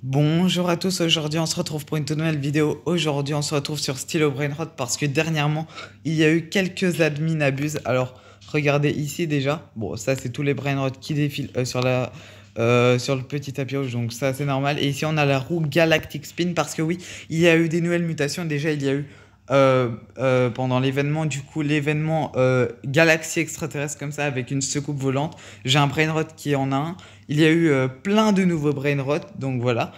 Bonjour à tous, aujourd'hui on se retrouve pour une toute nouvelle vidéo. Aujourd'hui on se retrouve sur Stylo Brainrot parce que dernièrement il y a eu quelques admin abuse. Alors regardez ici déjà, bon ça c'est tous les Brainrot qui défilent sur le petit tapis rouge, donc ça c'est normal. Et ici on a la roue Galactic Spin parce que oui, il y a eu des nouvelles mutations. Déjà il y a eu pendant l'événement, du coup l'événement Galaxie extraterrestre comme ça avec une secoupe volante. J'ai un Brainrot qui en a un. Il y a eu plein de nouveaux Brainrot, donc voilà.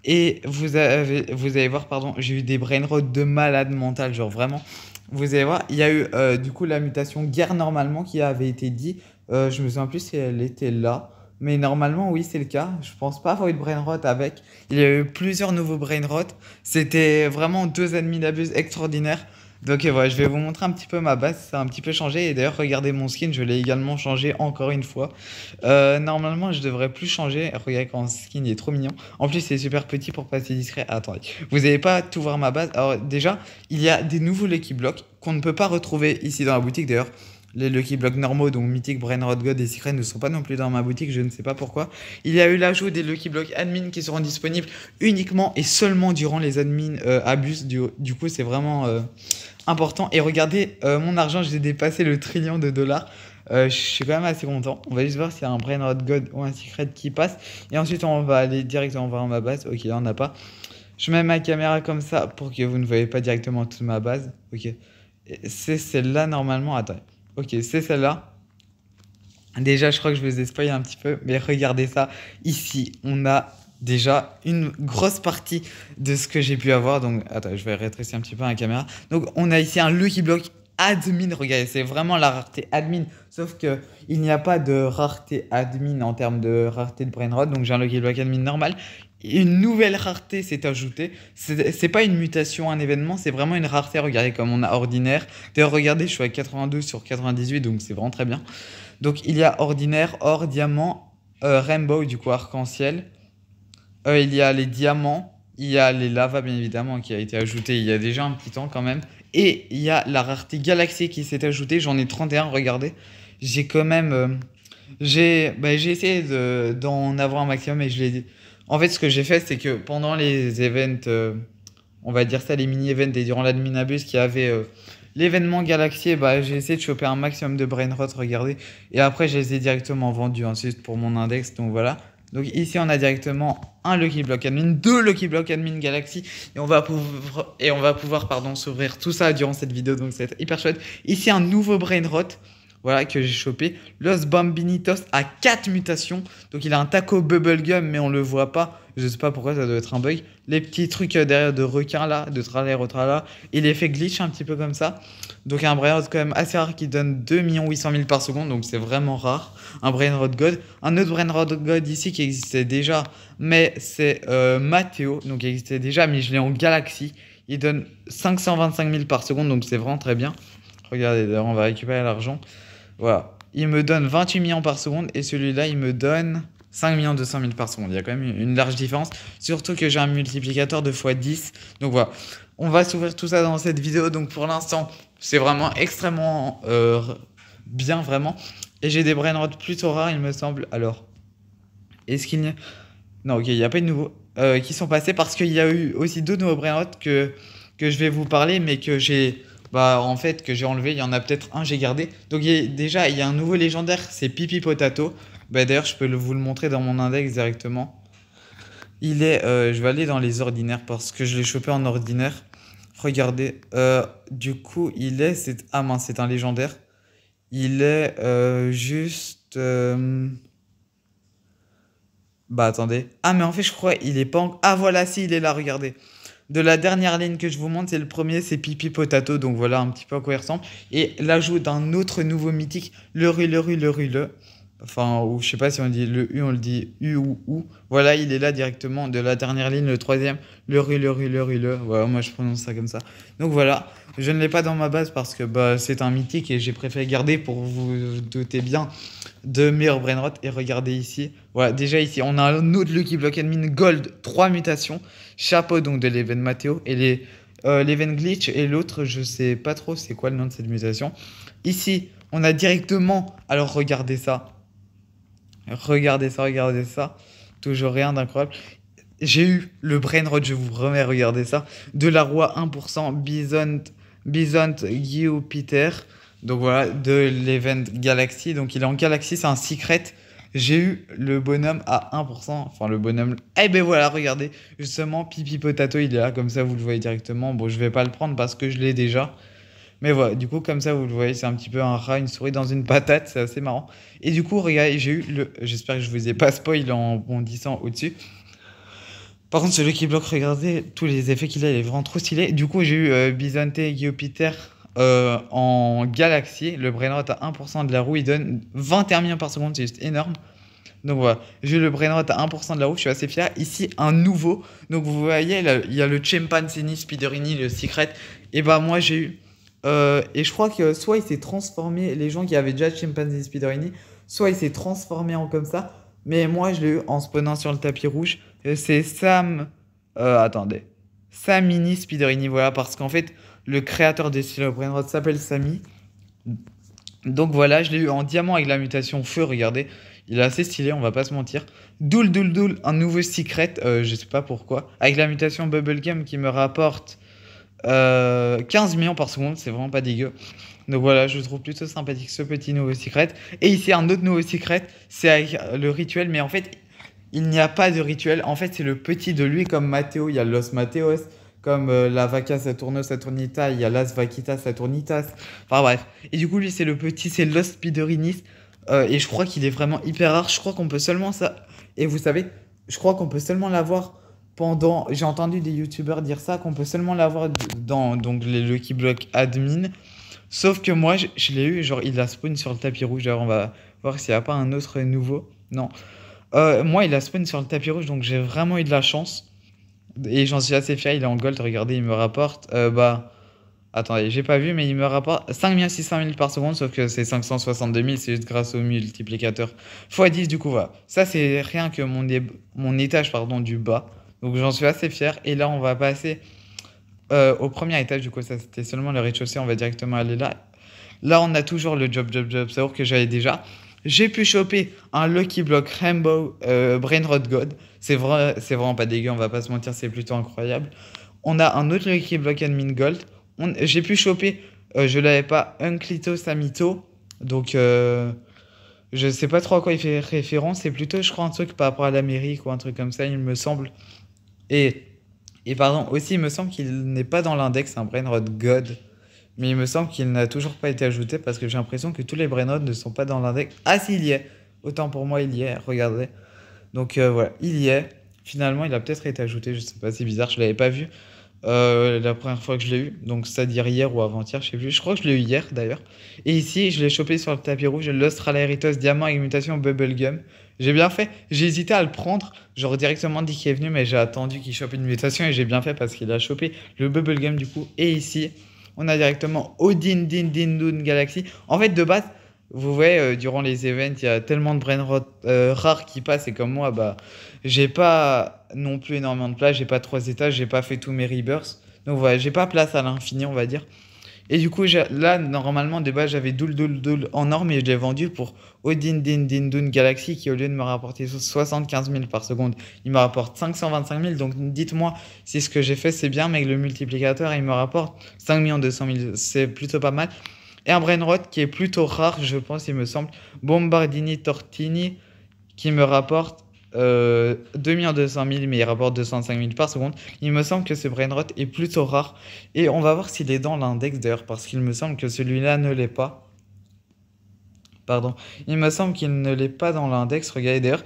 Et vous allez voir, pardon, j'ai eu des Brainrot de malade mental, genre vraiment. Vous allez voir, il y a eu du coup la mutation guerre normalement qui avait été dit. Je me souviens plus si elle était là. Mais normalement, oui, c'est le cas. Je pense pas avoir eu de Brainrot avec. Il y a eu plusieurs nouveaux Brainrot. C'était vraiment deux ennemis d'abus extraordinaires. Donc voilà, je vais vous montrer un petit peu ma base. Ça a un petit peu changé. Et d'ailleurs, regardez mon skin, je l'ai également changé encore une fois. Normalement, je devrais plus changer. Regardez quand skin il est trop mignon. En plus, c'est super petit pour passer discret. Ah, attendez, vous n'allez pas tout voir ma base. Alors déjà, il y a des nouveaux Lucky Blocks qu'on ne peut pas retrouver ici dans la boutique. D'ailleurs, les Lucky Blocks normaux, donc Mythic, Brainrot God et Secret, ne sont pas non plus dans ma boutique. Je ne sais pas pourquoi. Il y a eu l'ajout des Lucky Blocks admin qui seront disponibles uniquement et seulement durant les admin abus. Du coup, c'est vraiment important. Et regardez, mon argent, j'ai dépassé le trillion de dollars. Je suis quand même assez content. On va juste voir s'il y a un Brainrot God ou un Secret qui passe. Et ensuite, on va aller directement voir ma base. Ok, là, on n'a pas. Je mets ma caméra comme ça pour que vous ne voyez pas directement toute ma base. Ok. C'est celle-là normalement. Attends. Ok, c'est celle-là. Déjà, je crois que je vous ai spoilé un petit peu. Mais regardez ça. Ici, on a déjà une grosse partie de ce que j'ai pu avoir. Donc, attends, je vais rétrécir un petit peu la caméra. Donc, on a ici un Lucky Block admin. Regardez, c'est vraiment la rareté admin. Sauf que il n'y a pas de rareté admin en termes de rareté de Brainrot. Donc, j'ai un Lucky Block admin normal. Une nouvelle rareté s'est ajoutée. C'est pas une mutation, un événement, c'est vraiment une rareté. Regardez comme on a ordinaire. D'ailleurs, regardez, je suis à 82 sur 98, donc c'est vraiment très bien. Donc, il y a ordinaire, or, diamant, rainbow, du coup, arc-en-ciel. Il y a les diamants, il y a les lavas bien évidemment qui a été ajouté il y a déjà un petit temps quand même. Et il y a la rareté galaxie qui s'est ajoutée, j'en ai 31, regardez. J'ai quand même... j'ai essayé d'en avoir un maximum et je l'ai... En fait, ce que j'ai fait, c'est que pendant les events, on va dire ça, les mini-events et durant l'admin abuse qui avait l'événement Galaxy, bah, j'ai essayé de choper un maximum de Brainrot, regardez. Et après, je les ai directement vendus ensuite pour mon index, donc voilà. Donc ici, on a directement un Lucky Block Admin, deux Lucky Block Admin Galaxy, et on va pouvoir pardon, s'ouvrir tout ça durant cette vidéo, donc c'est hyper chouette. Ici, un nouveau Brainrot, voilà, que j'ai chopé. Los Bambinitos a 4 mutations, donc il a un taco bubblegum, mais on le voit pas. Je sais pas pourquoi, ça doit être un bug. Les petits trucs derrière de requin là, de tralala au tralala, et l'effet glitch un petit peu comme ça. Donc un Brainrot quand même assez rare qui donne 2 800 000 par seconde, donc c'est vraiment rare. Un Brainrot God. Un autre Brainrot God ici qui existait déjà, mais c'est Mathéo, donc il existait déjà, mais je l'ai en Galaxy. Il donne 525 000 par seconde, donc c'est vraiment très bien. Regardez, d'ailleurs on va récupérer l'argent. Voilà. Il me donne 28 millions par seconde et celui-là, il me donne 5 200 000 par seconde. Il y a quand même une large différence. Surtout que j'ai un multiplicateur de x10. Donc voilà. On va s'ouvrir tout ça dans cette vidéo. Donc pour l'instant, c'est vraiment extrêmement bien, vraiment. Et j'ai des brainrots plutôt rares, il me semble. Alors, est-ce qu'il y a... Non, ok, il n'y a pas de nouveaux qui sont passés parce qu'il y a eu aussi deux nouveaux brainrots que je vais vous parler, mais que j'ai... Bah, en fait, que j'ai enlevé. Il y en a peut-être un, j'ai gardé. Donc, déjà, il y a un nouveau légendaire, c'est Pipi Potato. Bah, d'ailleurs, je peux vous le montrer dans mon index directement. Il est... je vais aller dans les ordinaires parce que je l'ai chopé en ordinaire. Regardez. Du coup, il est... Ah mince, c'est un légendaire. Il est juste... Bah, attendez. Ah, mais en fait, je crois il est pas... Ah, voilà, si, il est là, regardez. De la dernière ligne que je vous montre, c'est le premier, c'est Pipi Potato. Donc voilà un petit peu à quoi il ressemble. Et l'ajout d'un autre nouveau mythique, le. Enfin, ou je sais pas si on dit le U, on le dit U ou OU. Voilà, il est là directement de la dernière ligne, le troisième, le. Voilà, moi je prononce ça comme ça. Donc voilà, je ne l'ai pas dans ma base parce que bah, c'est un mythique et j'ai préféré garder pour vous doter bien de meilleurs brainrot. Et regardez ici, voilà, déjà ici, on a un autre Lucky Block Admin Gold, 3 mutations. Chapeau donc de l'Even Mathéo et l'Even Glitch et l'autre, je sais pas trop c'est quoi le nom de cette mutation. Ici, on a directement, alors regardez ça. Regardez ça, regardez ça. Toujours rien d'incroyable. j'ai eu le Brainrot, je vous remets, regardez ça. De la roi 1%, Bison Jupiter. Donc voilà, de l'event Galaxy. Donc il est en Galaxy, c'est un secret. J'ai eu le bonhomme à 1%. Enfin, le bonhomme. Eh ben voilà, regardez. Justement, Pipi Potato, il est là, comme ça, vous le voyez directement. Bon, je vais pas le prendre parce que je l'ai déjà. Mais voilà, du coup, comme ça, vous le voyez, c'est un petit peu un rat, une souris dans une patate. C'est assez marrant. Et du coup, regardez, j'ai eu le. J'espère que je vous ai pas spoil en bondissant au-dessus. Par contre, celui qui bloque, regardez tous les effets qu'il a, il est vraiment trop stylé. Du coup, j'ai eu Bisonte Jupiter en Galaxy. Le Brainrot à 1% de la roue, il donne 21 millions par seconde, c'est juste énorme. Donc voilà, j'ai eu le Brainrot à 1% de la roue, je suis assez fier. Ici, un nouveau. Donc vous voyez, là, il y a le Chimpanzini Spiderini, le Secret. Et bah moi, j'ai eu. Et je crois que soit il s'est transformé, les gens qui avaient déjà Chimpanzini Spiderini, soit il s'est transformé en comme ça. Mais moi, je l'ai eu en spawnant sur le tapis rouge. C'est Sam. Attendez. Samini Spiderini, voilà, parce qu'en fait, le créateur des stylos Brainrot s'appelle Samy. Donc voilà, je l'ai eu en diamant avec la mutation feu, regardez. Il est assez stylé, on va pas se mentir. Doul, un nouveau secret, je sais pas pourquoi. Avec la mutation Bubblegum qui me rapporte 15 millions par seconde, c'est vraiment pas dégueu. Donc voilà, je trouve plutôt sympathique ce petit nouveau secret. Et ici, un autre nouveau secret, c'est avec le rituel, mais en fait, il n'y a pas de rituel. En fait, c'est le petit de lui, comme Matteo, il y a Los Mateos. Comme la Vaca Saturno Saturnita, il y a Las Vaquitas Saturnitas. Enfin bref. Et du coup, lui, c'est le petit, c'est Los Spiderinis. Et je crois qu'il est vraiment hyper rare. Je crois qu'on peut seulement ça. Et vous savez, je crois qu'on peut seulement l'avoir pendant. J'ai entendu des youtubeurs dire ça, qu'on peut seulement l'avoir dans donc, les Lucky Block admin. Sauf que moi, je l'ai eu, genre, il a spawn sur le tapis rouge. Alors, on va voir s'il n'y a pas un autre nouveau. Non. Moi, il a spawn sur le tapis rouge, donc j'ai vraiment eu de la chance. Et j'en suis assez fier, il est en gold. Regardez, il me rapporte. Attendez, j'ai pas vu, mais il me rapporte 5 600 000 par seconde, sauf que c'est 562 000, c'est juste grâce au multiplicateur x10. Du coup, voilà. Ça, c'est rien que mon étage pardon, du bas. Donc, j'en suis assez fier. Et là, on va passer au premier étage. Du coup, ça, c'était seulement le rez-de-chaussée. On va directement aller là. Là, on a toujours le job. C'est vrai que j'avais déjà. J'ai pu choper un Lucky Block Rainbow Brainrot God. C'est vraiment pas dégueu, on va pas se mentir, c'est plutôt incroyable. On a un autre Lucky Block Admin Gold. J'ai pu choper, je l'avais pas, Unclito Samito. Donc, je sais pas trop à quoi il fait référence. C'est plutôt, je crois, un truc par rapport à l'Amérique ou un truc comme ça, il me semble. Et, et pardon, aussi, il me semble qu'il n'est pas dans l'index, un Brainrot God. Mais il me semble qu'il n'a toujours pas été ajouté parce que j'ai l'impression que tous les Brainrot ne sont pas dans l'index. Ah, si, il y est. Autant pour moi, il y est. Regardez. Donc voilà, il y est. Finalement, il a peut-être été ajouté. Je sais pas, c'est bizarre. Je l'avais pas vu la première fois que je l'ai eu. Donc, c'est-à-dire hier ou avant-hier, je sais plus. Je crois que je l'ai eu hier d'ailleurs. Et ici, je l'ai chopé sur le tapis rouge. L'Australaeritos Diamant avec mutation Bubblegum. J'ai bien fait. J'ai hésité à le prendre. J'aurais directement dit qu'il est venu, mais j'ai attendu qu'il chope une mutation et j'ai bien fait parce qu'il a chopé le Bubblegum du coup. Et ici, on a directement Odin Din Din Dun Galaxy. En fait, de base, vous voyez, durant les events, il y a tellement de brainrot rares qui passent. Et comme moi, bah, j'ai pas non plus énormément de place. J'ai pas 3 étages. J'ai pas fait tous mes rebirths. Donc voilà, j'ai pas place à l'infini, on va dire. Et du coup, là, normalement, de base, j'avais Doul en or, mais je l'ai vendu pour Odin Din Din Dun Galaxy qui, au lieu de me rapporter 75 000 par seconde, il me rapporte 525 000. Donc dites-moi si ce que j'ai fait c'est bien, mais que le multiplicateur, il me rapporte 5 200 000. C'est plutôt pas mal. Et un Brainrot qui est plutôt rare, je pense, il me semble. Bombardini Tortini qui me rapporte 2 200 000, mais il rapporte 205 000 par seconde. Il me semble que ce Brainrot est plutôt rare. Et on va voir s'il est dans l'index d'ailleurs, parce qu'il me semble que celui-là ne l'est pas. Pardon. Il me semble qu'il ne l'est pas dans l'index. Regardez d'ailleurs,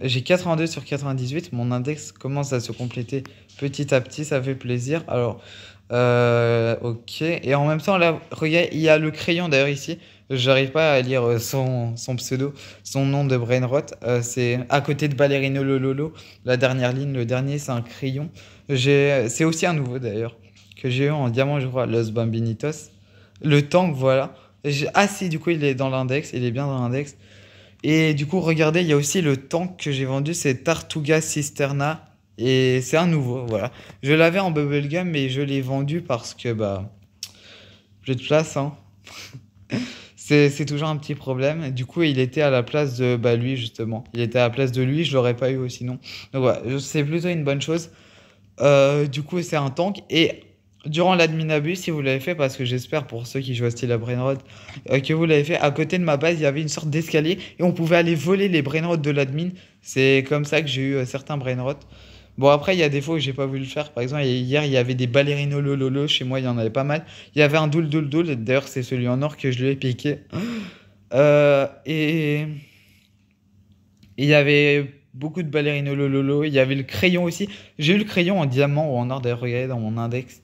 j'ai 82 sur 98. Mon index commence à se compléter petit à petit. Ça fait plaisir. Alors, ok. Et en même temps, là, regardez, il y a le crayon d'ailleurs ici. J'arrive pas à lire son pseudo, son nom de Brainrot. C'est à côté de Ballerino Lololo. La dernière ligne, le dernier, c'est un crayon. C'est aussi un nouveau d'ailleurs, que j'ai eu en diamant, je crois, Los Bambinitos. Le tank, voilà. Ah si, du coup, il est dans l'index. Il est bien dans l'index. Et du coup, regardez, il y a aussi le tank que j'ai vendu. C'est Tartuga Cisterna. Et c'est un nouveau, voilà. Je l'avais en bubblegum, mais je l'ai vendu parce que, bah, plus de place, hein. C'est toujours un petit problème. Du coup, il était à la place de bah, lui, justement. Il était à la place de lui, je l'aurais pas eu sinon. Donc voilà, c'est plutôt une bonne chose. Du coup, c'est un tank. Et durant l'admin abus, si vous l'avez fait, parce que j'espère pour ceux qui jouent à style à Brainrot, que vous l'avez fait, à côté de ma base, il y avait une sorte d'escalier et on pouvait aller voler les Brainrot de l'admin. C'est comme ça que j'ai eu certains Brainrot. Bon, après, il y a des fois où j'ai pas voulu le faire. Par exemple, hier, il y avait des ballerino lololo. Chez moi, il y en avait pas mal. Il y avait un doul doul doul. D'ailleurs, c'est celui en or que je lui ai piqué. Et il y avait beaucoup de ballerino lololo. Il y avait le crayon aussi. J'ai eu le crayon en diamant ou en or. D'ailleurs, regardez dans mon index.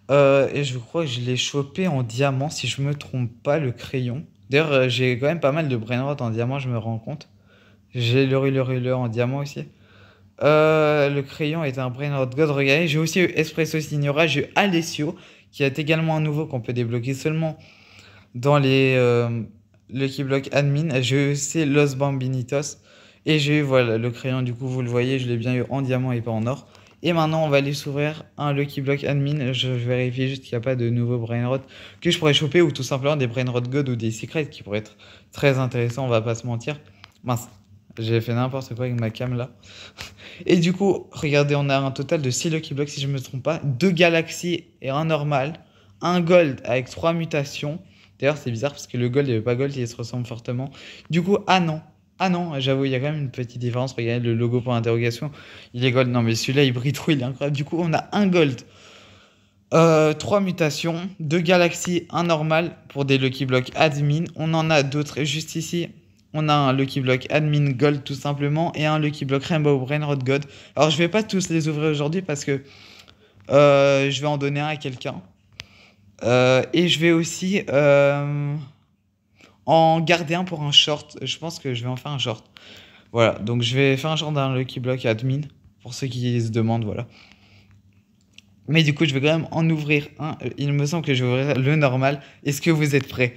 Et je crois que je l'ai chopé en diamant, si je me trompe pas, le crayon. D'ailleurs, j'ai quand même pas mal de brainrot en diamant, je me rends compte. J'ai le ruler en diamant aussi. Le crayon est un brainrot god. Regardez, j'ai aussi eu Espresso Signora, j'ai eu Alessio, qui est également un nouveau qu'on peut débloquer seulement dans les Lucky Block admin. J'ai eu aussi Los Bambinitos. Et j'ai eu, voilà, le crayon, du coup, vous le voyez, je l'ai bien eu en diamant et pas en or. Et maintenant, on va aller s'ouvrir un Lucky Block admin. Je vérifie juste qu'il n'y a pas de nouveaux brainrot que je pourrais choper ou tout simplement des brainrot god ou des secrets qui pourraient être très intéressants, on va pas se mentir. Mince, j'ai fait n'importe quoi avec ma cam là. Et du coup, regardez, on a un total de 6 Lucky Blocks si je ne me trompe pas. 2 Galaxy et un normal. Un Gold avec 3 mutations. D'ailleurs, c'est bizarre parce que le Gold et le pas Gold, ils se ressemblent fortement. Du coup, ah non. Ah non, j'avoue, il y a quand même une petite différence. Regardez le logo pour interrogation. Il est Gold. Non, mais celui-là, il brille trop, il est incroyable. Du coup, on a un Gold. 3 mutations. 2 Galaxy, un normal pour des Lucky Block admin. On en a d'autres juste ici. On a un Lucky Block Admin Gold tout simplement et un Lucky Block Rainbow Brainrot God. Alors je vais pas tous les ouvrir aujourd'hui parce que je vais en donner un à quelqu'un. Et je vais aussi en garder un pour un short. Je pense que je vais en faire un short. Voilà, donc je vais faire un short d'un Lucky Block Admin pour ceux qui se demandent, voilà. Mais du coup, je vais quand même en ouvrir un. Il me semble que je vais ouvrir le normal. Est-ce que vous êtes prêts?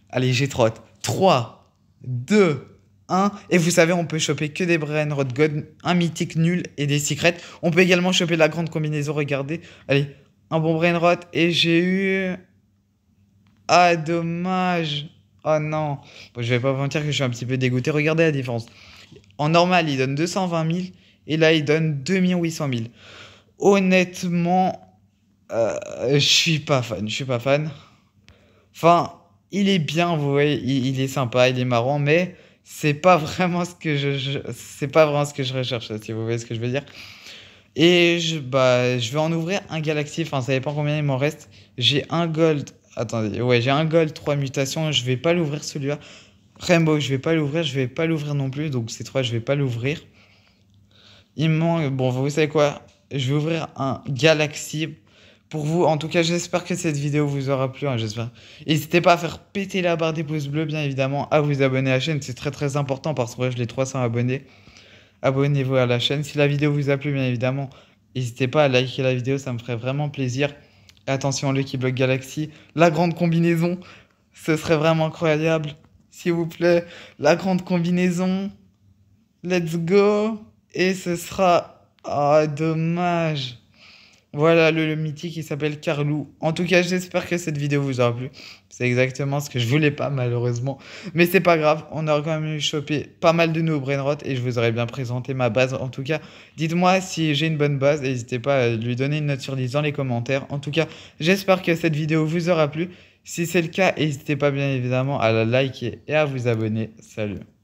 Allez, j'ai trotte. 3, 2, 1. Et vous savez, on peut choper que des Brainrot God, un mythique nul et des secrets. On peut également choper la grande combinaison, regardez. Allez, un bon Brainrot. Et j'ai eu... Ah, dommage. Oh non. Bon, je vais pas vous mentir que je suis un petit peu dégoûté. Regardez la différence. En normal, il donne 220 000. Et là, il donne 2 800 000. Honnêtement, je suis pas fan. Je suis pas fan. Enfin, il est bien, vous voyez, il est sympa, il est marrant, mais c'est pas vraiment ce que c'est pas vraiment ce que je recherche, si vous voyez ce que je veux dire. Et bah, je vais en ouvrir un Galaxy, enfin, ça dépend combien il m'en reste. J'ai un Gold, attendez, ouais, j'ai un Gold, 3 mutations, je vais pas l'ouvrir celui-là. Rainbow, je vais pas l'ouvrir, je vais pas l'ouvrir non plus, donc ces 3, je vais pas l'ouvrir. Il me manque, bon, vous savez quoi, je vais ouvrir un Galaxy. Pour vous, en tout cas, j'espère que cette vidéo vous aura plu, hein, j'espère. N'hésitez pas à faire péter la barre des pouces bleus, bien évidemment, à vous abonner à la chaîne, c'est très très important parce que ouais, je l'ai 300 abonnés. Abonnez-vous à la chaîne. Si la vidéo vous a plu, bien évidemment, n'hésitez pas à liker la vidéo, ça me ferait vraiment plaisir. Et attention, Lucky Block Galaxy, la grande combinaison, ce serait vraiment incroyable. S'il vous plaît, la grande combinaison, let's go. Et ce sera... Ah, dommage. Voilà le mythique qui s'appelle Carlou. En tout cas, j'espère que cette vidéo vous aura plu. C'est exactement ce que je voulais pas, malheureusement. Mais c'est pas grave, on aura quand même chopé pas mal de nouveaux brainrot et je vous aurais bien présenté ma base. En tout cas, dites-moi si j'ai une bonne base. N'hésitez pas à lui donner une note sur 10 dans les commentaires. En tout cas, j'espère que cette vidéo vous aura plu. Si c'est le cas, n'hésitez pas bien évidemment à la liker et à vous abonner. Salut!